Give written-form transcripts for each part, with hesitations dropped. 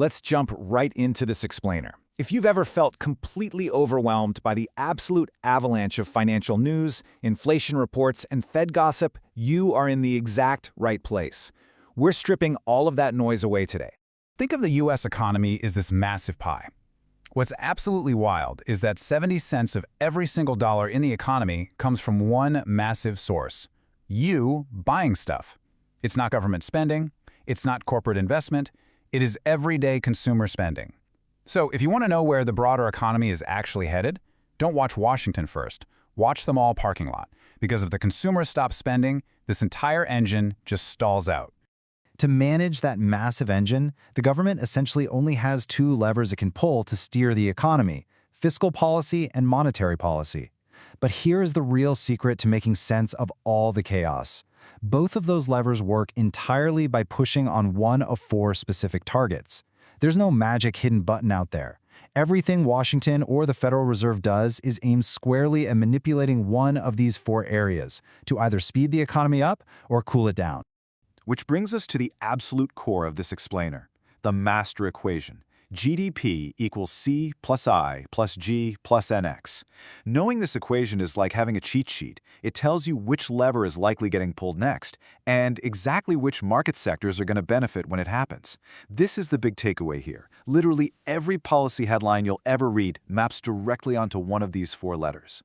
Let's jump right into this explainer. If you've ever felt completely overwhelmed by the absolute avalanche of financial news, inflation reports, and Fed gossip, you are in the exact right place. We're stripping all of that noise away today. Think of the U.S. economy as this massive pie. What's absolutely wild is that 70 cents of every single dollar in the economy comes from one massive source: you buying stuff. It's not government spending, it's not corporate investment, it is everyday consumer spending. So if you want to know where the broader economy is actually headed, don't watch Washington first. Watch them all parking lot. Because if the consumers stop spending, this entire engine just stalls out. To manage that massive engine, the government essentially only has two levers it can pull to steer the economy: fiscal policy and monetary policy. But here is the real secret to making sense of all the chaos. Both of those levers work entirely by pushing on one of four specific targets. There's no magic hidden button out there. Everything Washington or the Federal Reserve does is aimed squarely at manipulating one of these four areas to either speed the economy up or cool it down. Which brings us to the absolute core of this explainer, the master equation. GDP equals C plus I plus G plus NX. Knowing this equation is like having a cheat sheet. It tells you which lever is likely getting pulled next, and exactly which market sectors are going to benefit when it happens. This is the big takeaway here. Literally every policy headline you'll ever read maps directly onto one of these four letters.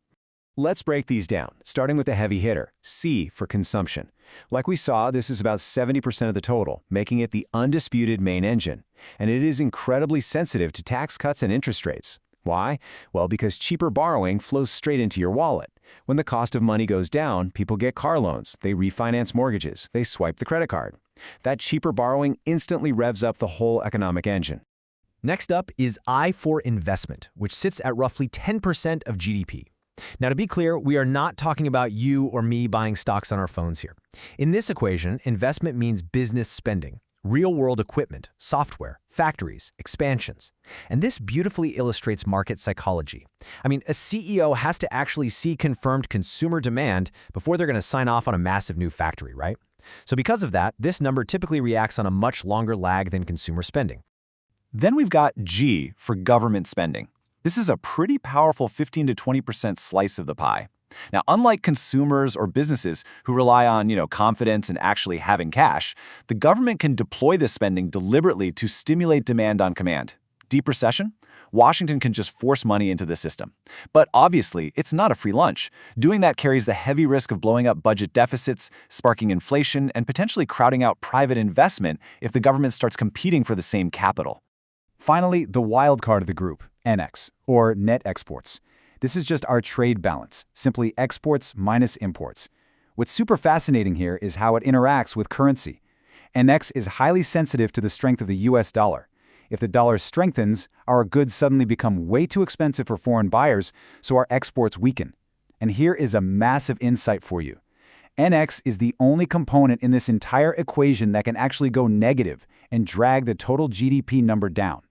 Let's break these down, starting with the heavy hitter, C for consumption. Like we saw, this is about 70% of the total, making it the undisputed main engine. And it is incredibly sensitive to tax cuts and interest rates. Why? Well, because cheaper borrowing flows straight into your wallet. When the cost of money goes down, people get car loans, they refinance mortgages, they swipe the credit card. That cheaper borrowing instantly revs up the whole economic engine. Next up is I for investment, which sits at roughly 10% of GDP. Now, to be clear, we are not talking about you or me buying stocks on our phones here. In this equation, investment means business spending, real-world equipment, software, factories, expansions. And this beautifully illustrates market psychology. I mean, a CEO has to actually see confirmed consumer demand before they're going to sign off on a massive new factory, right? So because of that, this number typically reacts on a much longer lag than consumer spending. Then we've got G for government spending. This is a pretty powerful 15 to 20% slice of the pie. Now, unlike consumers or businesses who rely on, confidence and actually having cash, the government can deploy this spending deliberately to stimulate demand on command. Deep recession? Washington can just force money into the system. But obviously, it's not a free lunch. Doing that carries the heavy risk of blowing up budget deficits, sparking inflation, and potentially crowding out private investment if the government starts competing for the same capital. Finally, the wild card of the group, NX, or net exports. This is just our trade balance, simply exports minus imports. What's super fascinating here is how it interacts with currency. NX is highly sensitive to the strength of the US dollar. If the dollar strengthens, our goods suddenly become way too expensive for foreign buyers, so our exports weaken. And here is a massive insight for you. NX is the only component in this entire equation that can actually go negative and drag the total GDP number down.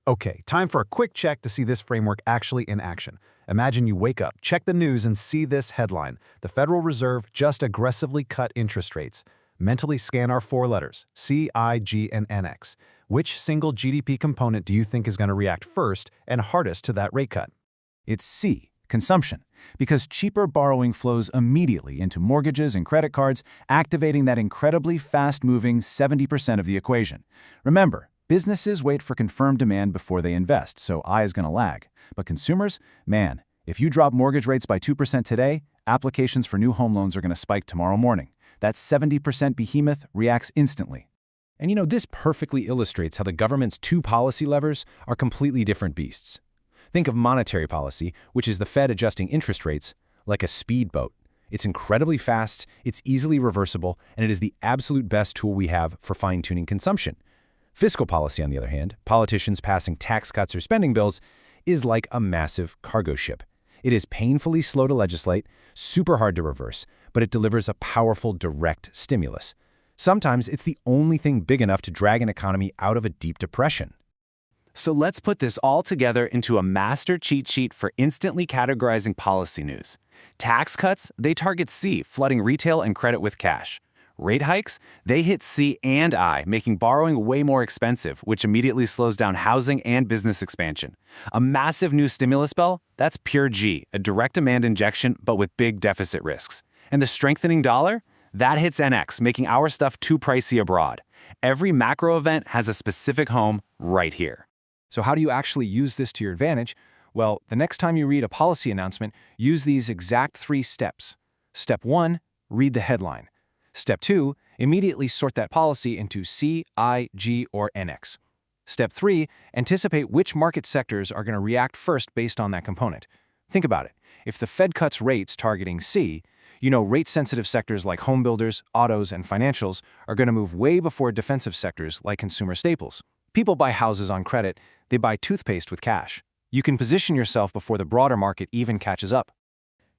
Okay, time for a quick check to see this framework actually in action. Imagine you wake up, check the news, and see this headline: the Federal Reserve just aggressively cut interest rates. Mentally scan our four letters, C, I, G, and NX. Which single GDP component do you think is going to react first and hardest to that rate cut? It's C, consumption, because cheaper borrowing flows immediately into mortgages and credit cards, activating that incredibly fast-moving 70% of the equation. Remember, businesses wait for confirmed demand before they invest, so I is going to lag. But consumers, man, if you drop mortgage rates by 2% today, applications for new home loans are going to spike tomorrow morning. That 70% behemoth reacts instantly. And this perfectly illustrates how the government's two policy levers are completely different beasts. Think of monetary policy, which is the Fed adjusting interest rates, like a speedboat. It's incredibly fast, it's easily reversible, and it is the absolute best tool we have for fine-tuning consumption. Fiscal policy, on the other hand, politicians passing tax cuts or spending bills, is like a massive cargo ship. It is painfully slow to legislate, super hard to reverse, but it delivers a powerful direct stimulus. Sometimes it's the only thing big enough to drag an economy out of a deep depression. So let's put this all together into a master cheat sheet for instantly categorizing policy news. Tax cuts, they target C, flooding retail and credit with cash. Rate hikes, they hit C and I, making borrowing way more expensive, which immediately slows down housing and business expansion. A massive new stimulus bill, that's pure G, a direct demand injection, but with big deficit risks. And the strengthening dollar? That hits NX, making our stuff too pricey abroad. Every macro event has a specific home right here. So how do you actually use this to your advantage? Well, the next time you read a policy announcement, use these exact 3 steps. Step 1, read the headline. Step 2, immediately sort that policy into C, I, G, or NX. Step 3, anticipate which market sectors are going to react first based on that component. Think about it. If the Fed cuts rates targeting C, you know rate-sensitive sectors like home builders, autos, and financials are going to move way before defensive sectors like consumer staples. People buy houses on credit, they buy toothpaste with cash. You can position yourself before the broader market even catches up.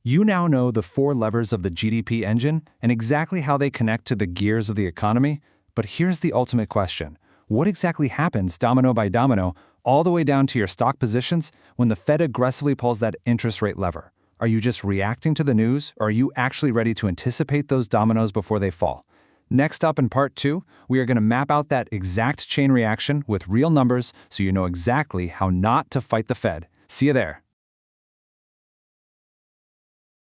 You now know the 4 levers of the GDP engine and exactly how they connect to the gears of the economy. But here's the ultimate question. What exactly happens domino by domino all the way down to your stock positions when the Fed aggressively pulls that interest rate lever? Are you just reacting to the news, or are you actually ready to anticipate those dominoes before they fall? Next up in part 2, we are going to map out that exact chain reaction with real numbers so you know exactly how not to fight the Fed. See you there.